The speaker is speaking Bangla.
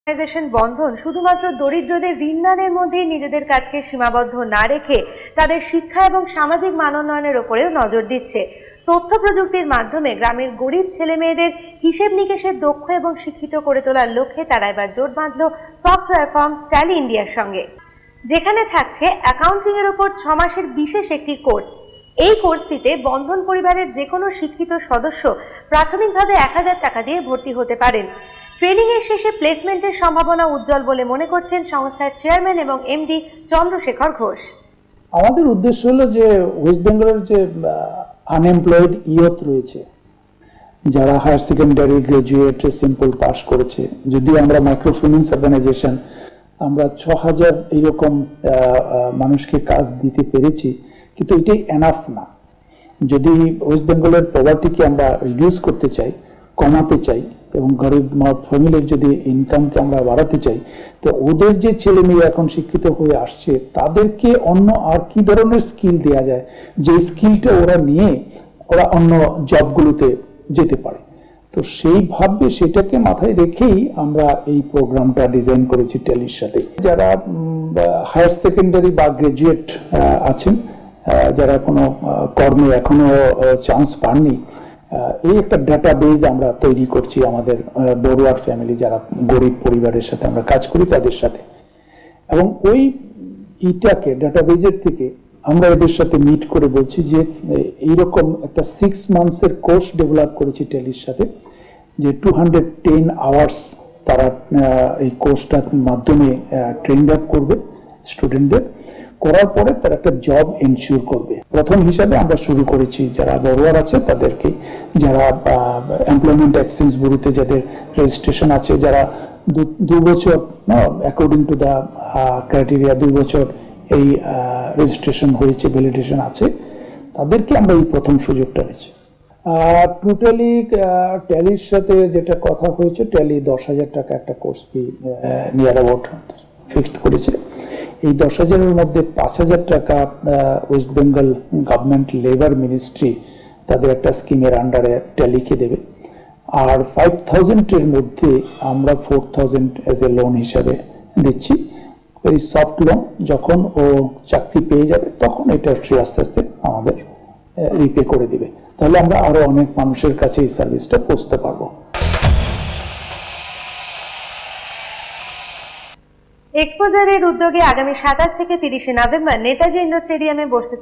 অর্গানাইজেশন বন্ধন শুধুমাত্র দরিদ্রদের ঋণদানের মধ্যেই নিজেদের কাজকে সীমাবদ্ধ না রেখে তাদের শিক্ষা এবং সামাজিক মানোন্নয়নের উপরেও নজর দিচ্ছে। তথ্য প্রযুক্তির মাধ্যমে গ্রামের গরিব ছেলে মেয়েদের হিসেব নিকেশের দক্ষ এবং শিক্ষিত করে তোলার লক্ষ্যে তারা এবার জোট বাঁধল সফটওয়্যার ফার্ম ট্যালি ইন্ডিয়ার সঙ্গে, যেখানে থাকছে অ্যাকাউন্টিং এর উপর 6 মাসের বিশেষ একটি কোর্স। এই কোর্সটিতে বন্ধন পরিবারের যে কোনো শিক্ষিত সদস্য প্রাথমিকভাবে 1000 টাকা দিয়ে ভর্তি হতে পারেন। ট্রেনিং এর শেষে প্লেসমেন্টের সম্ভাবনা উজ্জ্বল বলে মনে করছেন সংস্থার চেয়ারম্যান এবং এমডি চন্দ্রশেখর ঘোষ। আমাদের উদ্দেশ্য হলো যে ওয়েস্ট বেঙ্গলের যে আনএমপ্লয়েড ইয়ুথ রয়েছে, যারা higher secondary graduate simple pass করেছে, যদি আমরা মাইক্রো ফাইন্যান্স অর্গানাইজেশন আমরা 6000 এইরকম মানুষকে কাজ দিতে পেরেছি, কিন্তু এটাই এনাফ না। যদি ওয়েস্ট বেঙ্গলের পভার্টিকে আমরা রিডিউস করতে চাই, কমাতে চাই এবং গরিব ফ্যামিলির যদি ইনকামকে আমরা বাড়াতে চাই, তো ওদের যে ছেলে মেয়ে এখন শিক্ষিত হয়ে আসছে তাদেরকে অন্য আর কি ধরনের স্কিল দেওয়া যায়, যে স্কিলটা ওরা নিয়ে ওরা অন্য জবগুলোতে যেতে পারে। তো সেইভাবে সেটাকে মাথায় রেখেই আমরা এই প্রোগ্রামটা ডিজাইন করেছি ট্যালির সাথে। যারা হায়ার সেকেন্ডারি বা গ্রাজুয়েট আছেন, যারা কোনো কর্মে এখনো চান্স পাননি, এই একটা ডাটাবেজ আমরা তৈরি করছি আমাদের বড়ুয়ার ফ্যামিলি, যারা গরিব পরিবারের সাথে আমরা কাজ করি তাদের সাথে। এবং ওই ইটাকে ডাটাবেজের থেকে আমরা এদের সাথে মিট করে বলছি যে এইরকম একটা 6 মান্থসের কোর্স ডেভেলপ করেছি ট্যালির সাথে, যে 210 আওয়ার্স তারা এই কোর্সটার মাধ্যমে ট্রেন আপ করবে স্টুডেন্টদের, করার পরে তারা একটা জব এনশিওর করবে। প্রথম হিসাবে আমরা শুরু করেছি যারা বড়ুয়ার আছে তাদেরকে, যারা এমপ্লয়মেন্ট এক্সচেঞ্জ ব্যুরোতে যাদের রেজিস্ট্রেশন আছে, যারা 2 বছর অ্যাকর্ডিং টু দ্য ক্রাইটেরিয়া 2 বছর এই রেজিস্ট্রেশন হয়েছে, ভ্যালিডেশন আছে, তাদেরকে আমরা এই প্রথম সুযোগটা দিচ্ছি। টোটালি ট্যালির সাথে যেটা কথা হয়েছে, ট্যালি 10,000 টাকা একটা course fee near about fixed করেছে। এই 10,000-এর মধ্যে 5,000 টাকা West Bengal government labour ministry তাদের একটা স্কিমের আন্ডারে ট্যালিকে দেবে, আর 5,000-এর মধ্যে আমরা 4,000 এজ এ লোন হিসাবে দিচ্ছি। ভেরি সফট লোন, যখন ও চাকরি পেয়ে যাবে তখন এটা আস্তে আস্তে আমাদের রিপে করে দিবে, তাহলে আমরা আরো অনেক মানুষের কাছে এই সার্ভিসটা পৌঁছতে পারবো। এক্সপোজারের উদ্যোগে আগামী 27 থেকে 30 নভেম্বর নেতাজি ইন্ডোর স্টেডিয়ামে বসতে